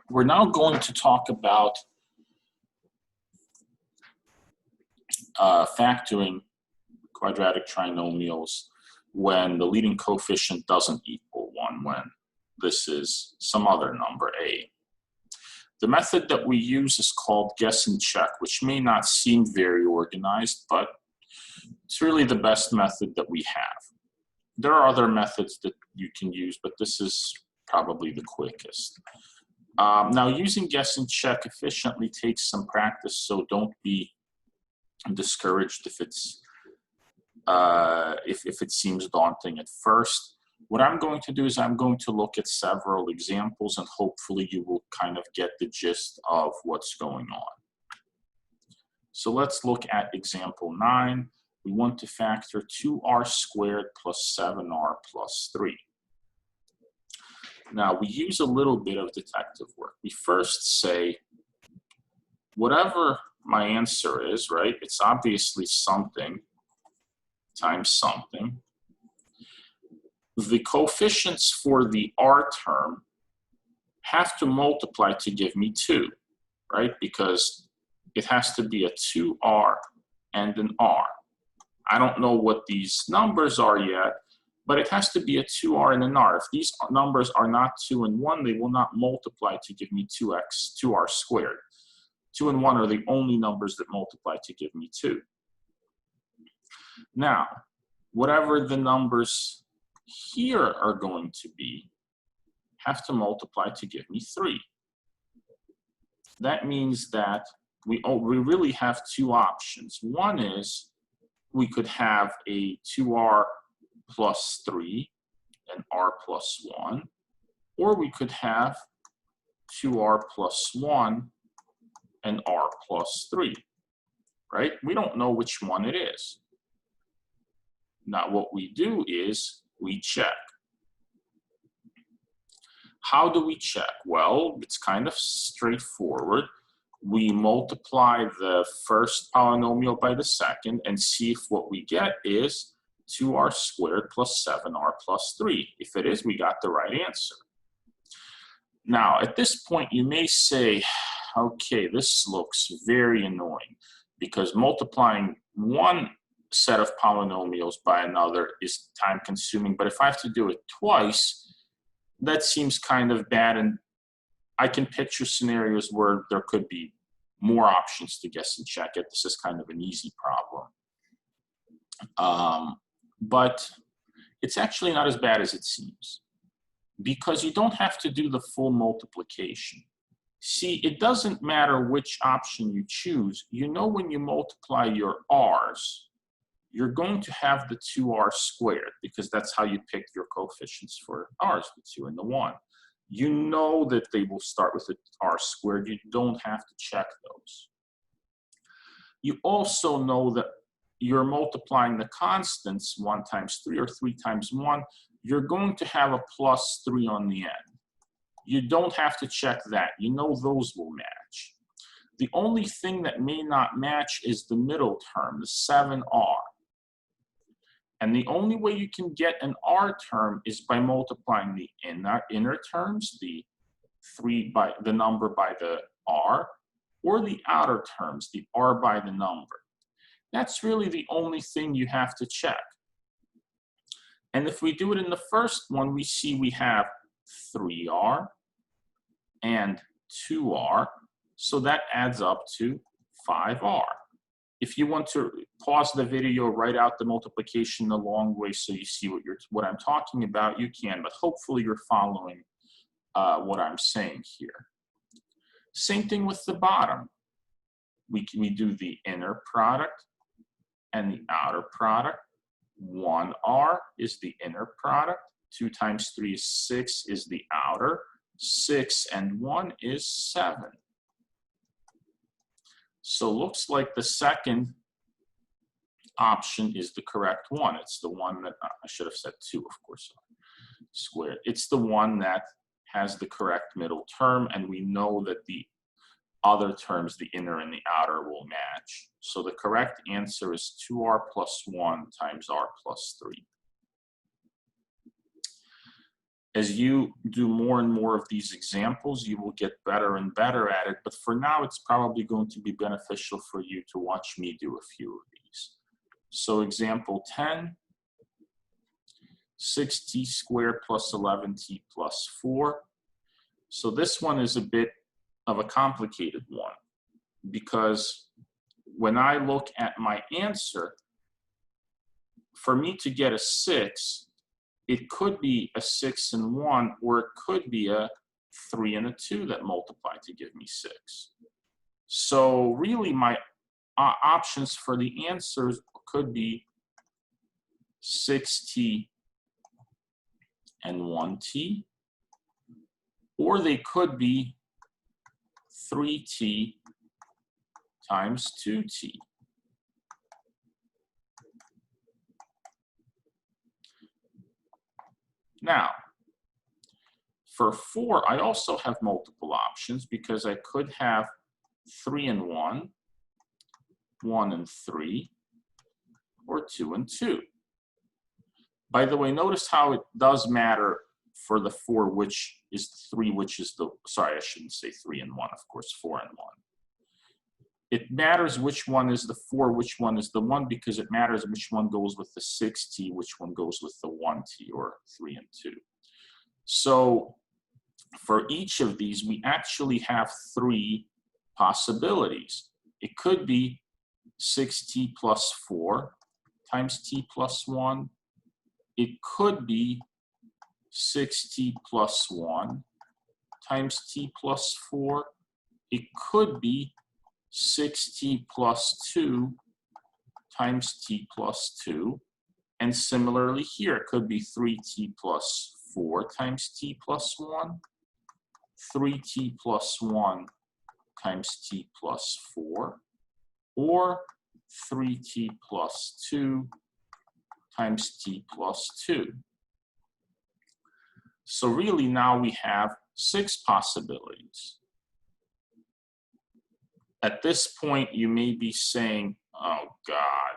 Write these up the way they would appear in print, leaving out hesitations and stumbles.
We're now going to talk about factoring quadratic trinomials when the leading coefficient doesn't equal 1, when this is some other number, a. The method that we use is called guess and check, which may not seem very organized, but it's really the best method that we have. There are other methods that you can use, but this is probably the quickest. Now, using guess and check efficiently takes some practice, so don't be discouraged if it seems daunting at first. What I'm going to do is I'm going to look at several examples, and hopefully you will kind of get the gist of what's going on. So let's look at example 9. We want to factor 2r squared plus 7r plus 3. Now, we use a little bit of detective work. We first say, whatever my answer is, right, it's obviously something times something. The coefficients for the r term have to multiply to give me 2, right, because it has to be a 2r and an r. I don't know what these numbers are yet, but it has to be a 2r and an r. If these numbers are not 2 and 1, they will not multiply to give me 2r squared. 2 and 1 are the only numbers that multiply to give me 2. Now, whatever the numbers here are going to be, have to multiply to give me 3. That means that we really have two options. One is we could have a 2r plus 3 and r plus 1, or we could have 2r plus 1 and r plus 3, right? We don't know which one it is. Now, what we do is we check. How do we check? Well, it's kind of straightforward. We multiply the first polynomial by the second and see if what we get is 2r squared plus 7r plus 3. If it is, we got the right answer. Now, at this point, you may say, okay, this looks very annoying because multiplying one set of polynomials by another is time consuming, but if I have to do it twice, that seems kind of bad, and I can picture scenarios where there could be more options to guess and check it. This is kind of an easy problem. But it's actually not as bad as it seems, because you don't have to do the full multiplication. See, it doesn't matter which option you choose. You know, when you multiply your r's, you're going to have the 2r squared, because that's how you pick your coefficients for r's, the 2 and the 1. You know that they will start with the r squared. You don't have to check those. You also know that you're multiplying the constants 1 times 3 or 3 times 1. You're going to have a plus 3 on the end. You don't have to check that. You know those will match. The only thing that may not match is the middle term, the 7r. And the only way you can get an r term is by multiplying the inner terms, the number by the r, or the outer terms, the r by the number. That's really the only thing you have to check. And if we do it in the first one, we see we have 3r and 2r, so that adds up to 5r. If you want to pause the video, write out the multiplication the long way so you see what I'm talking about, you can, but hopefully you're following what I'm saying here. Same thing with the bottom. We do the inner product and the outer product. 1r is the inner product. 2 times 3 is 6 is the outer. 6 and 1 is 7. So looks like the second option is the correct one. It's the one that, I should have said 2, of course, squared. It's the one that has the correct middle term, and we know that the other terms, the inner and the outer, will match. So the correct answer is 2r plus 1 times r plus 3. As you do more and more of these examples, you will get better and better at it. But for now, it's probably going to be beneficial for you to watch me do a few of these. So example 10, 6t squared plus 11t plus 4. So this one is a bit of a complicated one, because when I look at my answer, for me to get a 6, it could be a 6 and 1, or it could be a 3 and a 2 that multiply to give me 6. So really my options for the answers could be 6t and 1t, or they could be 3t times 2t. Now, for 4, I also have multiple options, because I could have 3 and 1, 1 and 3, or 2 and 2. By the way, notice how it does matter for the 4, which is the 3, which is the, sorry, I shouldn't say 3 and 1, of course, 4 and 1. It matters which one is the 4, which one is the 1, because it matters which one goes with the 6t, which one goes with the 1t, or 3 and 2. So for each of these, we actually have 3 possibilities. It could be 6t plus 4 times t plus 1. It could be 6t plus 1 times t plus 4. It could be 6t plus 2 times t plus 2. And similarly here, it could be 3t plus 4 times t plus 1, 3t plus 1 times t plus 4, or 3t plus 2 times t plus 2. So really now we have 6 possibilities. At this point, you may be saying, oh God,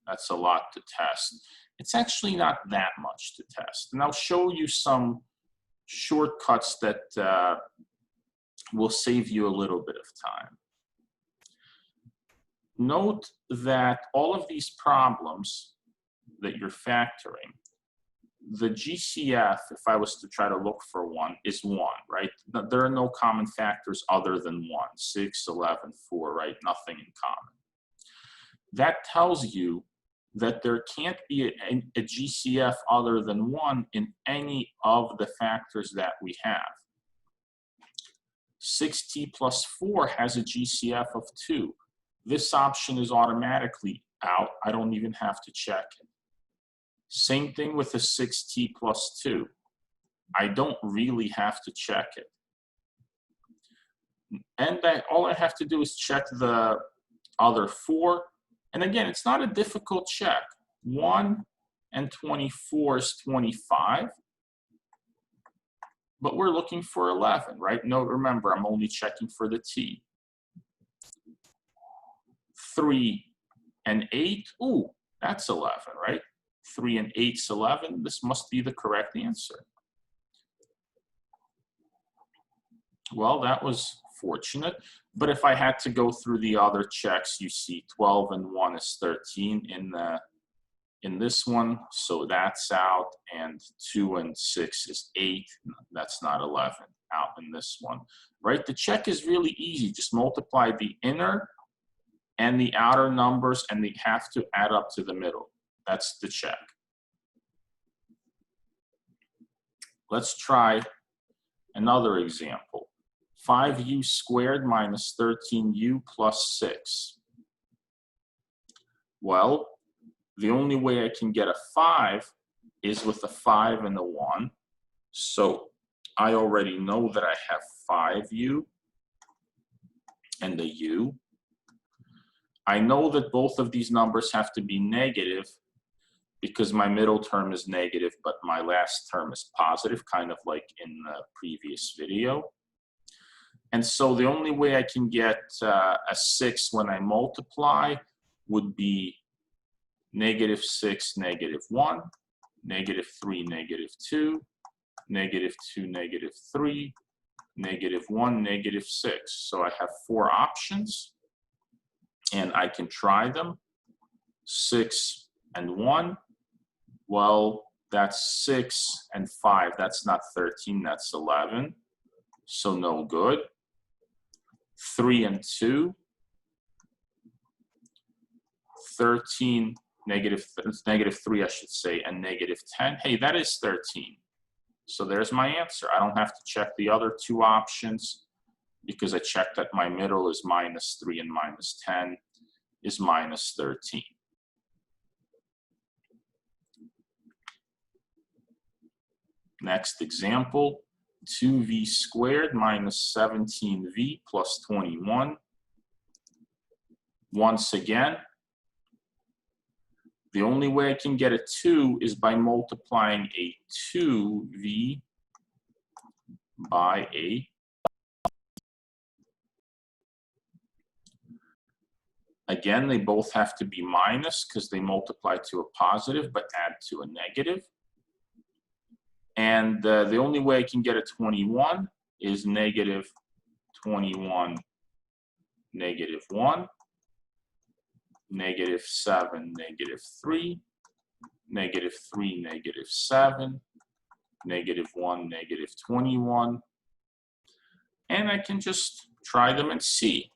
that's a lot to test. It's actually not that much to test. And I'll show you some shortcuts that will save you a little bit of time. Note that all of these problems that you're factoring, the GCF, if I was to try to look for one, is 1, right? There are no common factors other than 1, 6, 11, 4, right? Nothing in common. That tells you that there can't be a GCF other than 1 in any of the factors that we have. 6t plus 4 has a GCF of 2. This option is automatically out. I don't even have to check it. Same thing with the 6t plus 2. I don't really have to check it. And all I have to do is check the other 4. And again, it's not a difficult check. 1 and 24 is 25. But we're looking for 11, right? No, remember, I'm only checking for the t. 3 and 8, ooh, that's 11, right? 3 and 8 is 11. This must be the correct answer. Well, that was fortunate. But if I had to go through the other checks, you see 12 and 1 is 13 in this one, so that's out, and 2 and 6 is 8. That's not 11, out in this one, right? The check is really easy. Just multiply the inner and the outer numbers, and they have to add up to the middle. That's the check. Let's try another example. 5u squared minus 13u plus 6. Well, the only way I can get a 5 is with a 5 and a 1. So I already know that I have 5u and a u. I know that both of these numbers have to be negative because my middle term is negative, but my last term is positive, kind of like in the previous video. And so the only way I can get a 6 when I multiply would be -6, -1, -3, -2, -2, -3, -1, -6. So I have 4 options, and I can try them. 6 and 1. Well, that's 6 and 5. That's not 13, that's 11. So no good. 3 and 2. 13, -3, I should say, and -10. Hey, that is 13. So there's my answer. I don't have to check the other 2 options because I checked that my middle is -3 and -10 is -13. Next example, 2v squared minus 17v plus 21. Once again, the only way I can get a 2 is by multiplying a 2v by a. Again, they both have to be minus because they multiply to a positive but add to a negative. And the only way I can get a 21 is -21, -1, -7, -3, -3, -7, -1, -21. And I can just try them and see.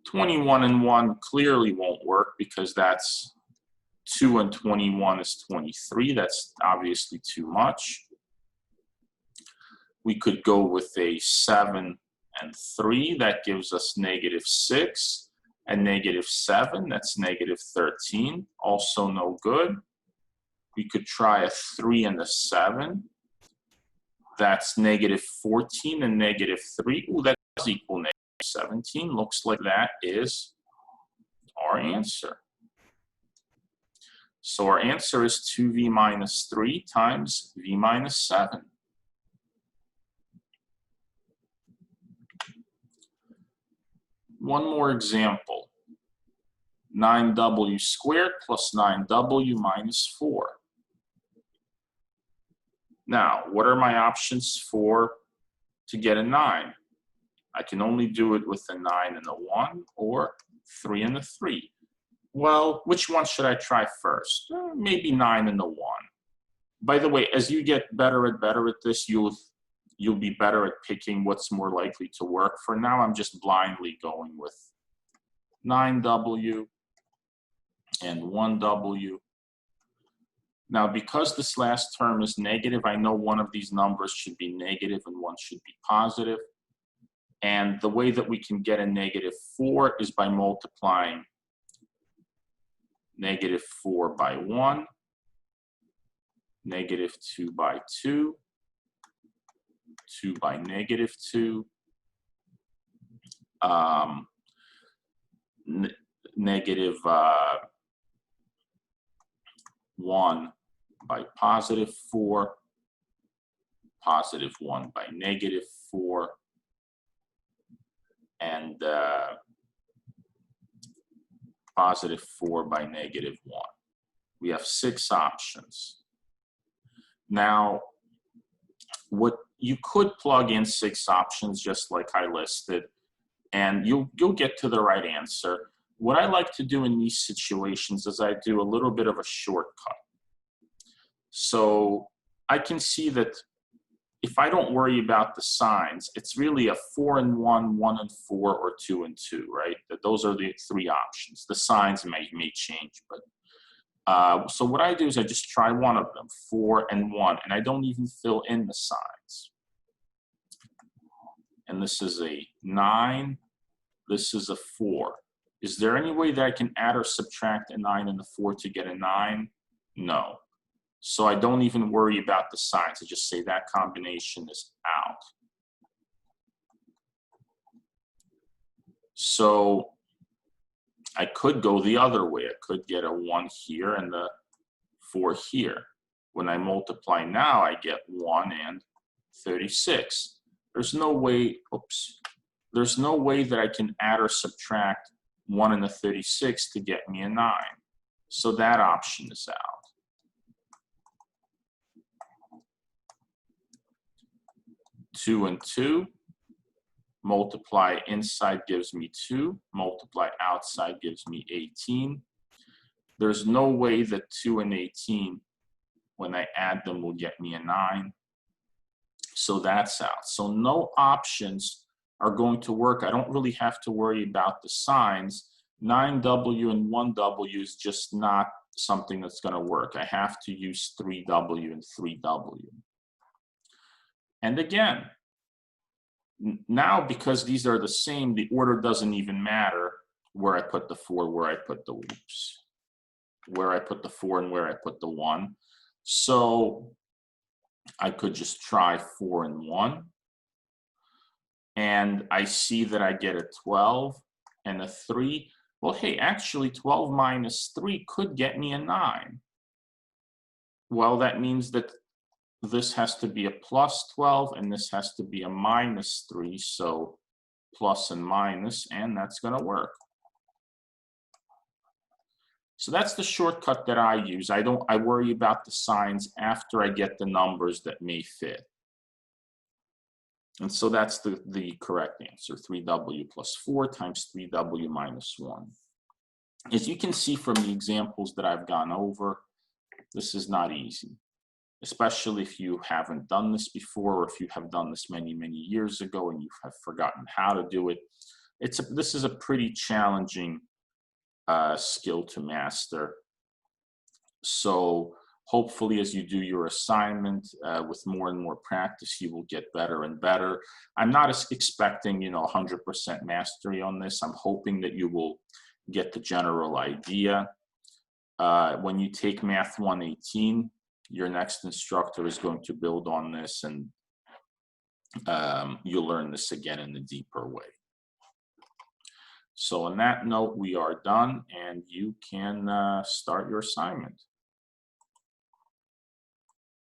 21 and 1 clearly won't work because that's 2 and 21 is 23. That's obviously too much. We could go with a 7 and 3. That gives us -6. And -7, that's -13. Also no good. We could try a 3 and a 7. That's -14 and -3. Ooh, that does equal -17. Looks like that is our answer. So our answer is 2v minus 3 times v minus 7. One more example. 9w squared plus 9w minus 4. Now, what are my options to get a 9? I can only do it with a 9 and a 1 or 3 and a 3. Well, which one should I try first? Maybe 9 and the 1. By the way, as you get better at this, you'll be better at picking what's more likely to work. For now, I'm just blindly going with 9w and 1w. Now, because this last term is negative, I know one of these numbers should be negative and one should be positive. And the way that we can get a -4 is by multiplying -4 by 1, -2 by 2, 2 by -2, -1 by +4, +1 by -4, and +4 by -1. We have 6 options. Now, what you could plug in 6 options just like I listed, and you'll get to the right answer. What I like to do in these situations is I do a little bit of a shortcut. So I can see that if I don't worry about the signs, it's really a 4 and 1, 1 and 4, or 2 and 2, right? Those are the 3 options. The signs may change, but so what I do is I just try one of them, 4 and 1, and I don't even fill in the signs. And this is a 9. This is a 4. Is there any way that I can add or subtract a 9 and a 4 to get a 9? No. So I don't even worry about the signs. I just say that combination is out. So I could go the other way. I could get a 1 here and the 4 here. When I multiply now, I get 1 and 36. There's no way, there's no way that I can add or subtract 1 and a 36 to get me a 9. So that option is out. 2 and 2, multiply inside gives me 2, multiply outside gives me 18. There's no way that 2 and 18, when I add them, will get me a 9. So that's out. So no options are going to work. I don't really have to worry about the signs. 9W and 1W is just not something that's going to work. I have to use 3W and 3W. And again, now because these are the same, the order doesn't even matter where I put the 4, where I put the whoops, where I put the 4 and where I put the 1. So I could just try 4 and 1. And I see that I get a 12 and a 3. Well, hey, actually 12 minus 3 could get me a 9. Well, that means that this has to be a plus 12 and this has to be a minus 3. So plus and minus, and that's going to work. So that's the shortcut that I use. I worry about the signs after I get the numbers that may fit. And so that's the correct answer, 3W plus 4 times 3W minus 1. As you can see from the examples that I've gone over, this is not easy, especially if you haven't done this before, or if you have done this many, many years ago and you have forgotten how to do it. This is a pretty challenging skill to master. So hopefully as you do your assignment with more and more practice, you will get better and better. I'm not expecting 100% mastery on this. I'm hoping that you will get the general idea. When you take Math 118, your next instructor is going to build on this, and you'll learn this again in a deeper way. So on that note, we are done, and you can start your assignment.